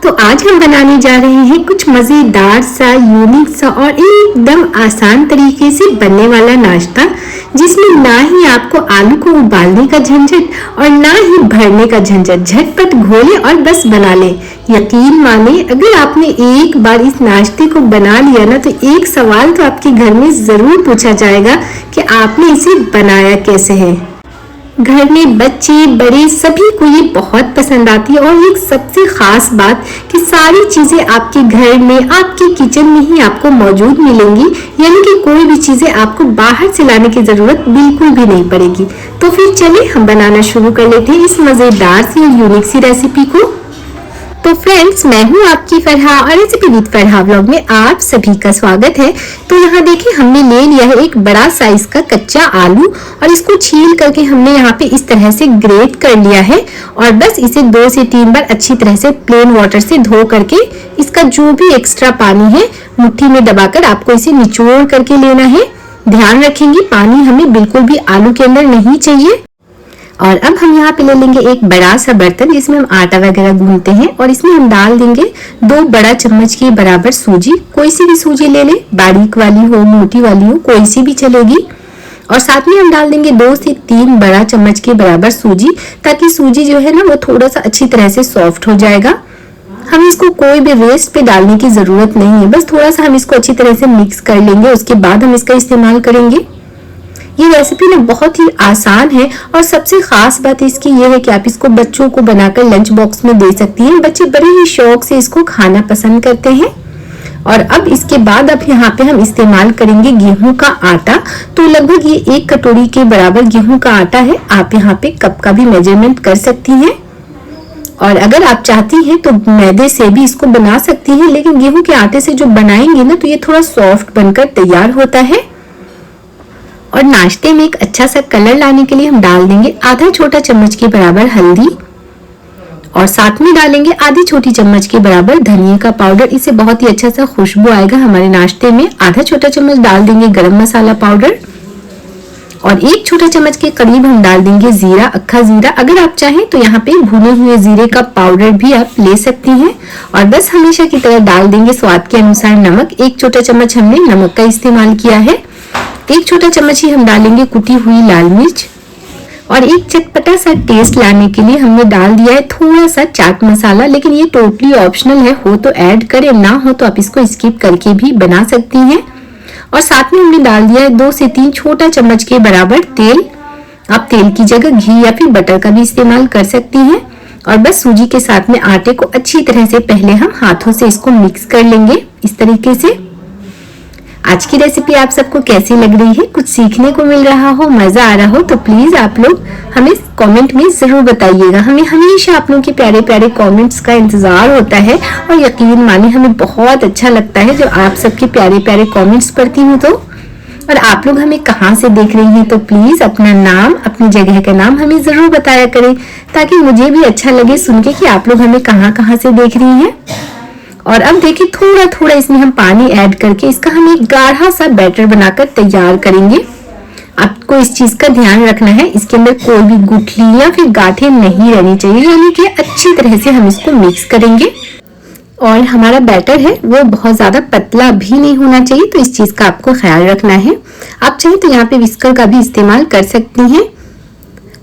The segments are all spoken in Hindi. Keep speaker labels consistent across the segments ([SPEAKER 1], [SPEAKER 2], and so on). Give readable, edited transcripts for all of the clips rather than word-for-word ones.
[SPEAKER 1] तो आज हम बनाने जा रहे हैं कुछ मजेदार सा, यूनिक सा और एकदम आसान तरीके से बनने वाला नाश्ता, जिसमें ना ही आपको आलू को उबालने का झंझट और ना ही भरने का झंझट। झटपट घोले और बस बना ले। यकीन माने, अगर आपने एक बार इस नाश्ते को बना लिया ना, तो एक सवाल तो आपके घर में जरूर पूछा जाएगा कि आपने इसे बनाया कैसे है। घर में बच्चे बड़े सभी को ये बहुत पसंद आती है। और एक सबसे खास बात कि सारी चीजें आपके घर में, आपके किचन में ही आपको मौजूद मिलेंगी, यानी कि कोई भी चीजें आपको बाहर से लाने की जरूरत बिल्कुल भी नहीं पड़ेगी। तो फिर चलिए हम बनाना शुरू कर लेते हैं इस मजेदार सी और यूनिक सी रेसिपी को। तो फ्रेंड्स, मैं हूँ आपकी फरहा और रेसिपी विद फरहा व्लॉग में आप सभी का स्वागत है। तो यहाँ देखिए, हमने ले लिया है एक बड़ा साइज का कच्चा आलू और इसको छील करके हमने यहाँ पे इस तरह से ग्रेट कर लिया है। और बस इसे 2 से 3 बार अच्छी तरह से प्लेन वाटर से धो करके इसका जो भी एक्स्ट्रा पानी है मुट्ठी में दबाकर आपको इसे निचोड़ करके लेना है। ध्यान रखेंगे, पानी हमें बिल्कुल भी आलू के अंदर नहीं चाहिए। और अब हम यहाँ पे ले लेंगे एक बड़ा सा बर्तन जिसमें हम आटा वगैरह गूंथते हैं, और इसमें हम डाल देंगे 2 बड़ा चम्मच के बराबर सूजी। कोई सी भी सूजी ले ले, बारीक वाली हो, मोटी वाली हो, कोई सी भी चलेगी। और साथ में हम डाल देंगे 2 से 3 बड़ा चम्मच के बराबर सूजी, ताकि सूजी जो है ना वो थोड़ा सा अच्छी तरह से सॉफ्ट हो जाएगा। हम इसको कोई भी वेस्ट पे डालने की जरूरत नहीं है, बस थोड़ा सा हम इसको अच्छी तरह से मिक्स कर लेंगे, उसके बाद हम इसका इस्तेमाल करेंगे। ये रेसिपी ना बहुत ही आसान है और सबसे खास बात इसकी ये है कि आप इसको बच्चों को बनाकर लंच बॉक्स में दे सकती हैं। बच्चे बड़े ही शौक से इसको खाना पसंद करते हैं। और अब इसके बाद अब यहाँ पे हम इस्तेमाल करेंगे गेहूं का आटा। तो लगभग ये 1 कटोरी के बराबर गेहूं का आटा है। आप यहाँ पे कप का भी मेजरमेंट कर सकती हैं, और अगर आप चाहती हैं तो मैदे से भी इसको बना सकती हैं, लेकिन गेहूं के आटे से जो बनाएंगे ना तो ये थोड़ा सॉफ्ट बनकर तैयार होता है। और नाश्ते में एक अच्छा सा कलर लाने के लिए हम डाल देंगे आधा छोटा चम्मच के बराबर हल्दी, और साथ में डालेंगे आधी छोटी चम्मच के बराबर धनिया का पाउडर। इससे बहुत ही अच्छा सा खुशबू आएगा हमारे नाश्ते में। आधा छोटा चम्मच डाल देंगे गरम मसाला पाउडर, और 1 छोटा चम्मच के करीब हम डाल देंगे जीरा, अक्खा जीरा। अगर आप चाहें तो यहाँ पे भुने हुए जीरे का पाउडर भी आप ले सकती हैं। और बस हमेशा की तरह डाल देंगे स्वाद के अनुसार नमक। 1 छोटा चम्मच हमने नमक का इस्तेमाल किया है। 1 छोटा चम्मच ही हम डालेंगे कुटी हुई लाल मिर्च, और एक चटपटा सा टेस्ट लाने के लिए हमने डाल दिया है थोड़ा सा चाट मसाला, लेकिन ये टोटली ऑप्शनल है, हो तो ऐड करें, ना हो तो आप इसको स्किप करके भी बना सकती हैं। और साथ में हमने डाल दिया है 2 से 3 छोटा चम्मच के बराबर तेल। आप तेल की जगह घी या फिर बटर का भी इस्तेमाल कर सकती हैं। और बस सूजी के साथ में आटे को अच्छी तरह से पहले हम हाथों से इसको मिक्स कर लेंगे इस तरीके से। आज की रेसिपी आप सबको कैसी लग रही है? कुछ सीखने को मिल रहा हो, मजा आ रहा हो, तो प्लीज आप लोग हमें कमेंट में जरूर बताइएगा। हमें हमेशा आप लोगों के प्यारे प्यारे कमेंट्स का इंतजार होता है, और यकीन मानिए हमें बहुत अच्छा लगता है जब आप सबके प्यारे प्यारे कमेंट्स पढ़ती हूँ तो। और आप लोग हमें कहाँ से देख रही हैं तो प्लीज अपना नाम, अपनी जगह का नाम हमें जरूर बताया करें, ताकि मुझे भी अच्छा लगे सुन के कि आप लोग हमें कहाँ कहाँ से देख रही हैं। और अब देखिए, थोड़ा थोड़ा इसमें हम पानी ऐड करके इसका हम एक गाढ़ा सा बैटर बनाकर तैयार करेंगे। आपको इस चीज का ध्यान रखना है, इसके अंदर कोई भी गुठली या फिर गांठें नहीं रहनी चाहिए, यानी कि अच्छी तरह से हम इसको मिक्स करेंगे। और हमारा बैटर है वो बहुत ज्यादा पतला भी नहीं होना चाहिए, तो इस चीज का आपको ख्याल रखना है। आप चाहे तो यहाँ पे विस्कर का भी इस्तेमाल कर सकती हैं।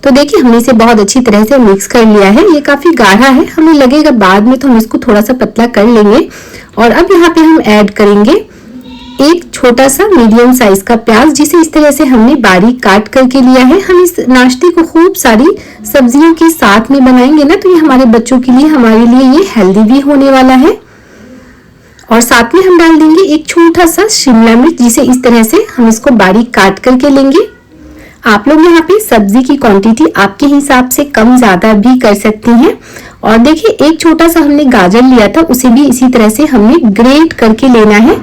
[SPEAKER 1] तो देखिए, हमने इसे बहुत अच्छी तरह से मिक्स कर लिया है। ये काफी गाढ़ा है, हमें लगेगा बाद में तो हम इसको थोड़ा सा पतला कर लेंगे। और अब यहाँ पे हम ऐड करेंगे एक छोटा सा मीडियम साइज का प्याज, जिसे इस तरह से हमने बारीक काट करके लिया है। हम इस नाश्ते को खूब सारी सब्जियों के साथ में बनाएंगे ना, तो ये हमारे बच्चों के लिए, हमारे लिए ये हेल्दी भी होने वाला है। और साथ में हम डाल देंगे एक छोटा सा शिमला मिर्च, जिसे इस तरह से हम इसको बारीक काट करके लेंगे। आप लोग यहाँ पे सब्जी की क्वांटिटी आपके हिसाब से कम ज्यादा भी कर सकती हैं। और देखिए, एक छोटा सा हमने गाजर लिया था, उसे भी इसी तरह से हमने ग्रेट करके लेना है।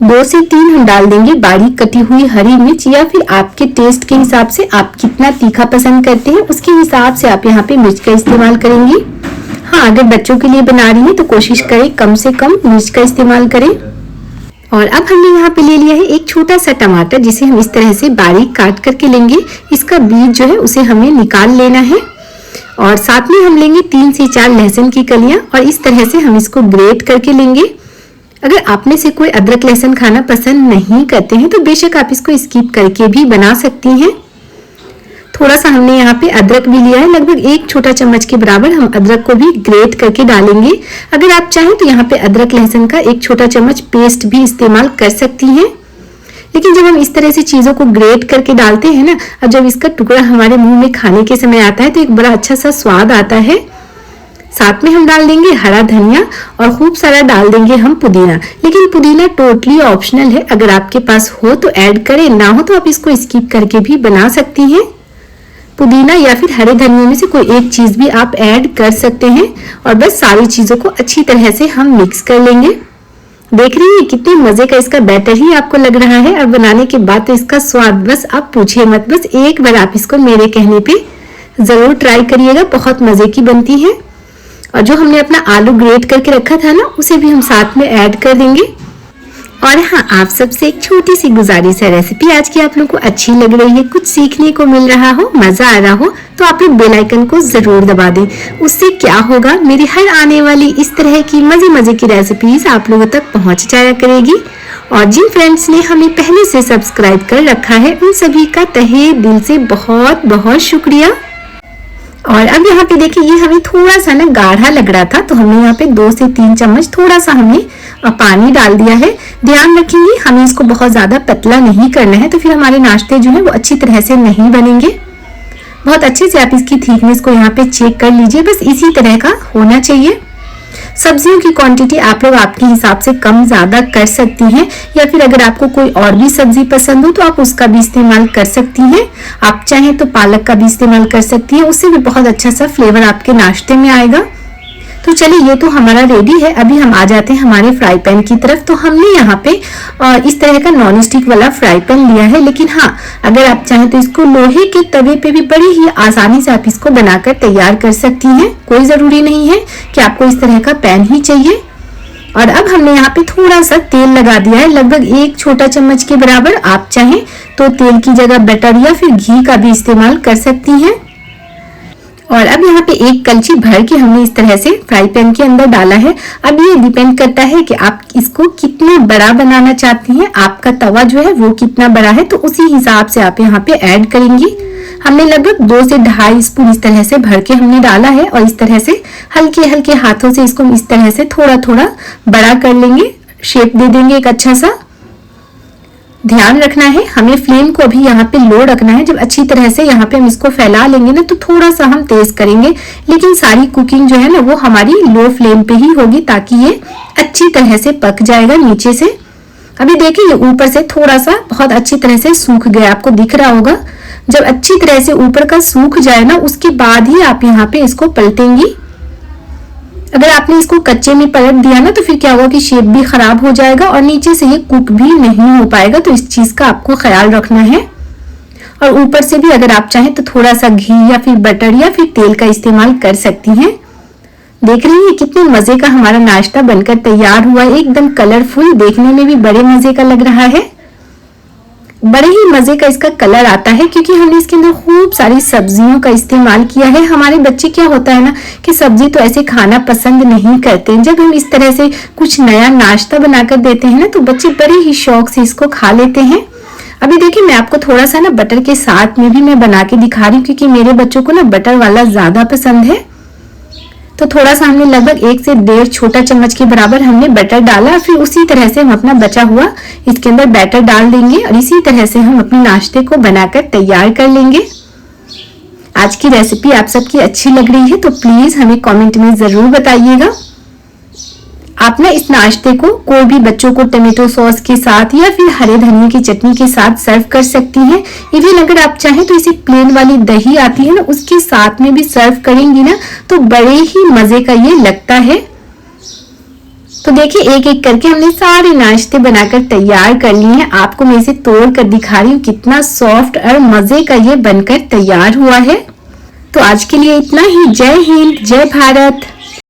[SPEAKER 1] 2 से 3 हम डाल देंगे बारीक कटी हुई हरी मिर्च, या फिर आपके टेस्ट के हिसाब से आप कितना तीखा पसंद करते हैं उसके हिसाब से आप यहाँ पे मिर्च का इस्तेमाल करेंगी। हाँ, अगर बच्चों के लिए बना रही है तो कोशिश करें कम से कम मिर्च का इस्तेमाल करें। और अब हमने यहाँ पे ले लिया है एक छोटा सा टमाटर, जिसे हम इस तरह से बारीक काट करके लेंगे। इसका बीज जो है उसे हमें निकाल लेना है। और साथ में हम लेंगे 3 से 4 लहसुन की कलियां और इस तरह से हम इसको ग्रेट करके लेंगे। अगर आप में से कोई अदरक लहसुन खाना पसंद नहीं करते हैं तो बेशक आप इसको स्किप करके भी बना सकती हैं। थोड़ा सा हमने यहाँ पे अदरक भी लिया है, लगभग 1 छोटा चम्मच के बराबर हम अदरक को भी ग्रेट करके डालेंगे। अगर आप चाहें तो यहाँ पे अदरक लहसुन का 1 छोटा चम्मच पेस्ट भी इस्तेमाल कर सकती हैं। लेकिन जब हम इस तरह से चीजों को ग्रेट करके डालते हैं ना, और जब इसका टुकड़ा हमारे मुंह में खाने के समय आता है तो एक बड़ा अच्छा सा स्वाद आता है। साथ में हम डाल देंगे हरा धनिया और खूब सारा डाल देंगे हम पुदीना। लेकिन पुदीना टोटली ऑप्शनल है, अगर आपके पास हो तो ऐड करें, ना हो तो आप इसको स्किप करके भी बना सकती हैं। पुदीना या फिर हरे धनिया में से कोई एक चीज भी आप ऐड कर सकते हैं और बस सारी चीजों को अच्छी तरह से हम मिक्स कर लेंगे। देख रही हैं कितने मजे का इसका बैटर ही आपको लग रहा है, और बनाने के बाद तो इसका स्वाद बस आप पूछिए मत। बस एक बार आप इसको मेरे कहने पे जरूर ट्राई करिएगा, बहुत मजे की बनती है। और जो हमने अपना आलू ग्रेट करके रखा था ना, उसे भी हम साथ में ऐड कर देंगे। और हाँ, आप सबसे एक छोटी सी गुजारिश है, रेसिपी आज की आप लोगों को अच्छी लग रही है, कुछ सीखने को मिल रहा हो, मजा आ रहा हो, तो आप लोग बेल आइकन को जरूर दबा दें। उससे क्या होगा, मेरी हर आने वाली इस तरह की मजे मजे की रेसिपीज आप लोगों तक पहुंच जाया करेगी। और जिन फ्रेंड्स ने हमें पहले से सब्सक्राइब कर रखा है, उन सभी का तहे दिल से बहुत बहुत शुक्रिया। और अब यहाँ पे देखिए, ये हमें थोड़ा सा ना गाढ़ा लग रहा था, तो हमने यहाँ पे 2 से 3 चम्मच थोड़ा सा हमने पानी डाल दिया है। ध्यान रखेंगे हमें इसको बहुत ज्यादा पतला नहीं करना है, तो फिर हमारे नाश्ते जो है वो अच्छी तरह से नहीं बनेंगे। बहुत अच्छे से आप इसकी थिकनेस को यहाँ पे चेक कर लीजिए, बस इसी तरह का होना चाहिए। सब्जियों की क्वांटिटी आप लोग आपके हिसाब से कम ज्यादा कर सकती हैं, या फिर अगर आपको कोई और भी सब्जी पसंद हो तो आप उसका भी इस्तेमाल कर सकती हैं। आप चाहें तो पालक का भी इस्तेमाल कर सकती हैं, उससे भी बहुत अच्छा सा फ्लेवर आपके नाश्ते में आएगा। तो चलिए, ये तो हमारा रेडी है। अभी हम आ जाते हैं हमारे फ्राई पैन की तरफ। तो हमने यहाँ पे इस तरह का नॉन स्टिक वाला फ्राई पैन लिया है, लेकिन हाँ, अगर आप चाहें तो इसको लोहे के तवे पे भी बड़ी ही आसानी से आप इसको बनाकर तैयार कर सकती हैं। कोई जरूरी नहीं है कि आपको इस तरह का पैन ही चाहिए। और अब हमने यहाँ पे थोड़ा सा तेल लगा दिया है, लगभग 1 छोटा चम्मच के बराबर। आप चाहें तो तेल की जगह बटर या फिर घी का भी इस्तेमाल कर सकती हैं। और अब यहाँ पे 1 कलछी भर के हमने इस तरह से फ्राई पैन के अंदर डाला है। अब ये डिपेंड करता है कि आप इसको कितना बड़ा बनाना चाहती हैं, आपका तवा जो है वो कितना बड़ा है, तो उसी हिसाब से आप यहाँ पे ऐड करेंगी। हमने लगभग 2 से 2.5 स्पून इस तरह से भर के हमने डाला है, और इस तरह से हल्के हल्के हाथों से इसको इस तरह से थोड़ा थोड़ा बड़ा कर लेंगे, शेप दे देंगे एक अच्छा सा। ध्यान रखना है, हमें फ्लेम को अभी यहाँ पे लो रखना है। जब अच्छी तरह से यहाँ पे हम इसको फैला लेंगे ना, तो थोड़ा सा हम तेज करेंगे, लेकिन सारी कुकिंग जो है ना वो हमारी लो फ्लेम पे ही होगी, ताकि ये अच्छी तरह से पक जाएगा नीचे से। अभी देखिए, ये ऊपर से थोड़ा सा बहुत अच्छी तरह से सूख गया, आपको दिख रहा होगा। जब अच्छी तरह से ऊपर का सूख जाए ना, उसके बाद ही आप यहाँ पे इसको पलटेंगी। अगर आपने इसको कच्चे में पलट दिया ना, तो फिर क्या होगा कि शेप भी खराब हो जाएगा और नीचे से ये कुक भी नहीं हो पाएगा। तो इस चीज का आपको ख्याल रखना है। और ऊपर से भी अगर आप चाहें तो थोड़ा सा घी या फिर बटर या फिर तेल का इस्तेमाल कर सकती हैं। देख रही हैं कितने मजे का हमारा नाश्ता बनकर तैयार हुआ, एकदम कलरफुल, देखने में भी बड़े मजे का लग रहा है। बड़े ही मजे का इसका कलर आता है, क्योंकि हमने इसके अंदर खूब सारी सब्जियों का इस्तेमाल किया है। हमारे बच्चे क्या होता है ना कि सब्जी तो ऐसे खाना पसंद नहीं करते। जब हम इस तरह से कुछ नया नाश्ता बनाकर देते हैं ना, तो बच्चे बड़े ही शौक से इसको खा लेते हैं। अभी देखिए, मैं आपको थोड़ा सा ना बटर के साथ में भी मैं बना के दिखा रही हूँ, क्योंकि मेरे बच्चों को ना बटर वाला ज्यादा पसंद है। तो थोड़ा सा हमने लगभग 1 से 1.5 छोटा चम्मच के बराबर हमने बटर डाला। फिर उसी तरह से हम अपना बचा हुआ इसके अंदर बैटर डाल देंगे, और इसी तरह से हम अपने नाश्ते को बनाकर तैयार कर लेंगे। आज की रेसिपी आप सबकी अच्छी लग रही है तो प्लीज हमें कमेंट में जरूर बताइएगा। आप ना इस नाश्ते को कोई भी बच्चों को टमेटो सॉस के साथ या फिर हरे धनिया की चटनी के साथ सर्व कर सकती हैं। इवन अगर आप चाहें तो इसे प्लेन वाली दही आती है ना, उसके साथ में भी सर्व करेंगी ना, तो बड़े ही मजे का ये लगता है। तो देखिए, एक एक करके हमने सारे नाश्ते बनाकर तैयार कर लिए हैं। आपको मैं इसे तोड़ कर दिखा रही हूँ, कितना सॉफ्ट और मजे का ये बनकर तैयार हुआ है। तो आज के लिए इतना ही। जय हिंद, जय भारत।